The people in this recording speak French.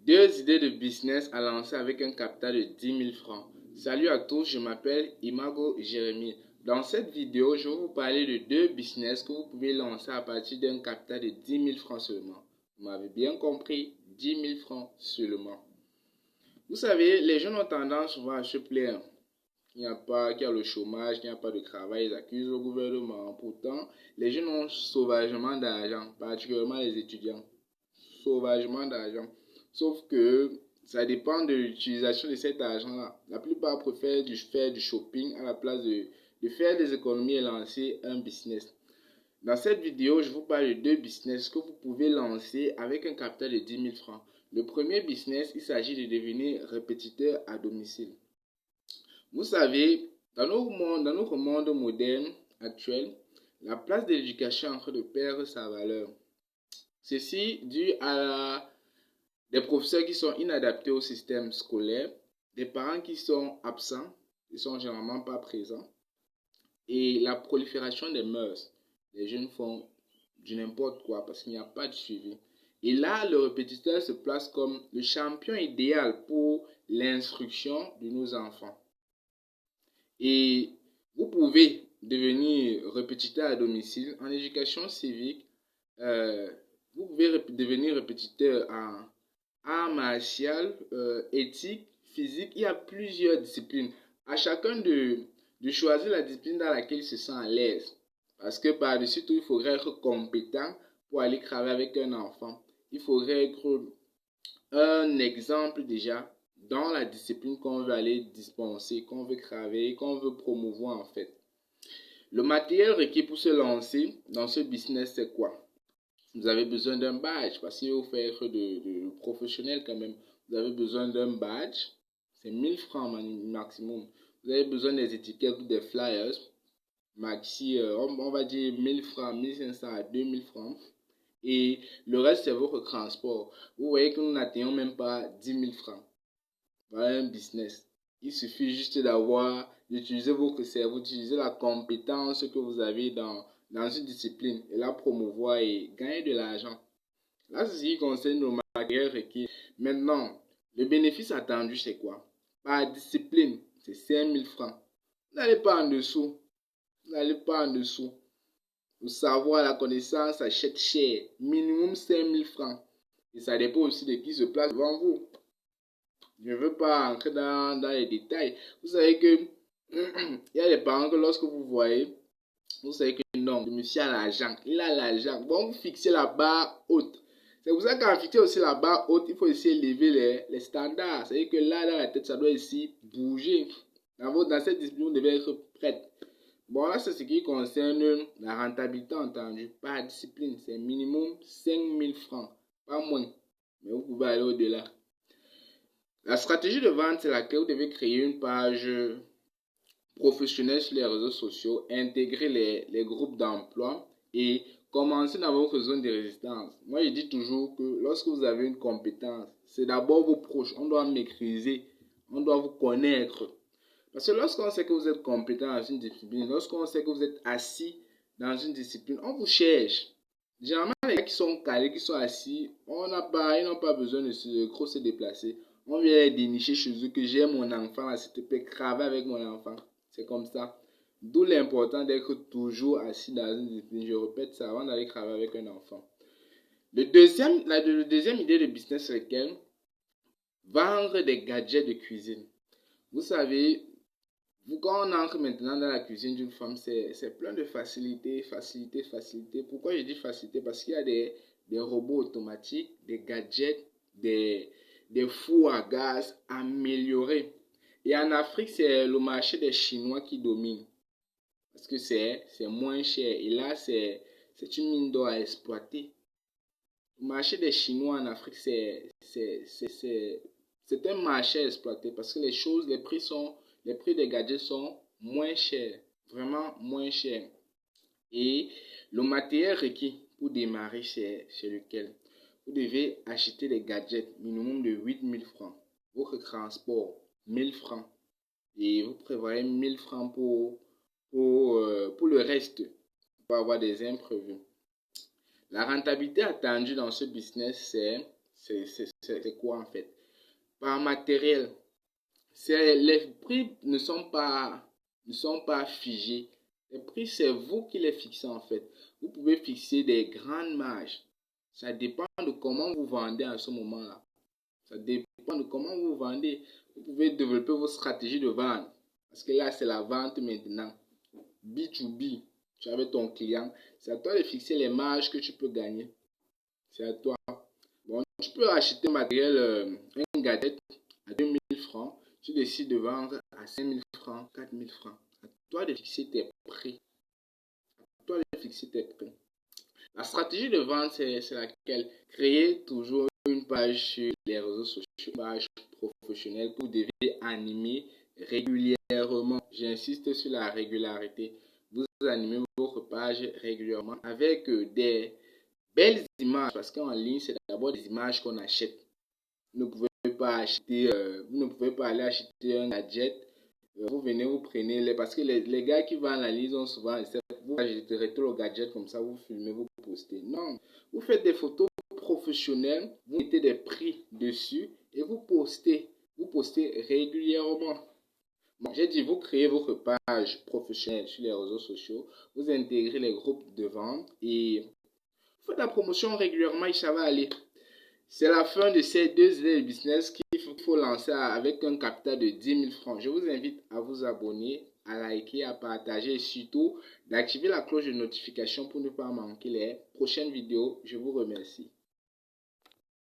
Deux idées de business à lancer avec un capital de 10 000 francs. Salut à tous, je m'appelle Imago Jérémy. Dans cette vidéo, je vais vous parler de deux business que vous pouvez lancer à partir d'un capital de 10 000 francs seulement. Vous m'avez bien compris, 10 000 francs seulement. Vous savez, les jeunes ont tendance souvent à se plaindre qu'il y a le chômage, qu'il n'y a pas de travail, ils accusent le gouvernement. Pourtant, les jeunes ont sauvagement d'argent, particulièrement les étudiants. Sauvagement d'argent. Sauf que ça dépend de l'utilisation de cet argent-là. La plupart préfèrent faire du shopping à la place de faire des économies et lancer un business. Dans cette vidéo, je vous parle de deux business que vous pouvez lancer avec un capital de 10 000 francs. Le premier business, il s'agit de devenir répétiteur à domicile. Vous savez, dans notre monde moderne actuel, la place de l'éducation est en train de perdre sa valeur. Ceci dû à des professeurs qui sont inadaptés au système scolaire, des parents qui sont absents, qui sont généralement pas présents, et la prolifération des mœurs. Les jeunes font du n'importe quoi parce qu'il n'y a pas de suivi. Et là, le répétiteur se place comme le champion idéal pour l'instruction de nos enfants. Et vous pouvez devenir répétiteur à domicile en éducation civique. Vous pouvez devenir répétiteur en art martial, éthique, physique. Il y a plusieurs disciplines. À chacun de choisir la discipline dans laquelle il se sent à l'aise. Parce que par-dessus tout, il faudrait être compétent pour aller travailler avec un enfant. Il faudrait être un exemple déjà dans la discipline qu'on veut aller dispenser, qu'on veut travailler, qu'on veut promouvoir en fait. Le matériel requis pour se lancer dans ce business, c'est quoi? Vous avez besoin d'un badge parce qu'il faut faire de professionnel quand même. Vous avez besoin d'un badge, c'est 1000 francs maximum. Vous avez besoin des étiquettes ou des flyers, maxi, on va dire 1000 francs, 1500 à 2000 francs. Et le reste, c'est votre transport. Vous voyez que nous n'atteignons même pas 10 000 francs. Voilà un business. Il suffit juste d'utiliser votre cerveau, d'utiliser la compétence que vous avez dans une discipline et la promouvoir et gagner de l'argent. Là, c'est ce qui concerne le matériel requis. Maintenant, le bénéfice attendu, c'est quoi? Par discipline, c'est 5 000 francs. Vous n'allez pas en dessous. Vous n'allez pas en dessous. Le savoir, la connaissance achète cher. Minimum 5 000 francs. Et ça dépend aussi de qui se place devant vous. Je ne veux pas entrer dans les détails. Vous savez que il y a des parents que lorsque vous voyez, vous savez que non, le monsieur a l'argent. Il a l'argent. Bon, vous fixez la barre haute. C'est pour ça qu'en fixer aussi la barre haute, il faut essayer d'élever les standards. C'est-à-dire que là, dans la tête, ça doit aussi bouger. Dans cette discipline, vous devez être prête. Bon, là, c'est ce qui concerne la rentabilité entendue. Par discipline, c'est minimum 5 000 francs. Pas moins. Mais vous pouvez aller au-delà. La stratégie de vente, c'est laquelle vous devez créer une page professionnelle sur les réseaux sociaux, intégrer les groupes d'emploi et commencer dans votre zone de résistance. Moi, je dis toujours que lorsque vous avez une compétence, c'est d'abord vos proches. On doit maîtriser, on doit vous connaître. Parce que lorsqu'on sait que vous êtes compétent dans une discipline, lorsqu'on sait que vous êtes assis dans une discipline, on vous cherche. Généralement, les gars qui sont calés, qui sont assis, ils n'ont pas besoin de se déplacer. On vient les dénicher chez eux que j'ai mon enfant là, s'il te plaît, travaille avec mon enfant. C'est comme ça. D'où l'important d'être toujours assis dans une discipline. Je répète ça avant d'aller travailler avec un enfant. La deuxième idée de business, c'est laquelle? Vendre des gadgets de cuisine. Vous savez, quand on entre maintenant dans la cuisine d'une femme, c'est plein de facilité. Pourquoi je dis facilité? Parce qu'il y a des robots automatiques, des gadgets, des fours à gaz améliorés. Et en Afrique, c'est le marché des Chinois qui domine. Parce que c'est moins cher. Et là, c'est une mine d'or à exploiter. Le marché des Chinois en Afrique, c'est un marché à exploiter parce que les prix des gadgets sont moins chers, vraiment moins chers. Et le matériel requis pour démarrer, c'est lequel? Vous devez acheter des gadgets minimum de 8 000 francs. Votre transport, 1000 francs. Et vous prévoyez 1000 francs pour le reste, pour avoir des imprévus. La rentabilité attendue dans ce business, c'est C'est quoi en fait? Par matériel. Les prix ne sont pas figés. Les prix, c'est vous qui les fixez en fait. Vous pouvez fixer des grandes marges. Ça dépend de comment vous vendez à ce moment-là. Ça dépend de comment vous vendez. Vous pouvez développer vos stratégies de vente. Parce que là, c'est la vente maintenant. B2B. Tu es avec ton client. C'est à toi de fixer les marges que tu peux gagner. C'est à toi. Bon, tu peux acheter un matériel, un gadget à 2 000 francs. Tu décides de vendre à 5 000 francs, 4 000 francs. À toi de fixer tes prix. À toi de fixer tes prix. La stratégie de vente, c'est laquelle? Créer toujours une page sur les réseaux sociaux, une page professionnelle que vous devez animer régulièrement. J'insiste sur la régularité. Vous animez votre page régulièrement avec des belles images, parce qu'en ligne, c'est d'abord des images qu'on achète. Vous ne pouvez pas acheter, vous ne pouvez pas aller acheter un gadget. Vous venez, vous prenez les, parce que les gars qui vendent en ligne ont souvent, vous achèterez tout le gadget comme ça, vous filmez, vous postez. Non, vous faites des photos professionnelles, vous mettez des prix dessus et vous postez. Vous postez régulièrement. Bon, j'ai dit, vous créez votre page professionnelle sur les réseaux sociaux, vous intégrez les groupes de vente et vous faites la promotion régulièrement et ça va aller. C'est la fin de ces 2 idées de business qu'il faut lancer avec un capital de 10 000 francs. Je vous invite à vous abonner, à liker, à partager et surtout d'activer la cloche de notification pour ne pas manquer les prochaines vidéos. Je vous remercie.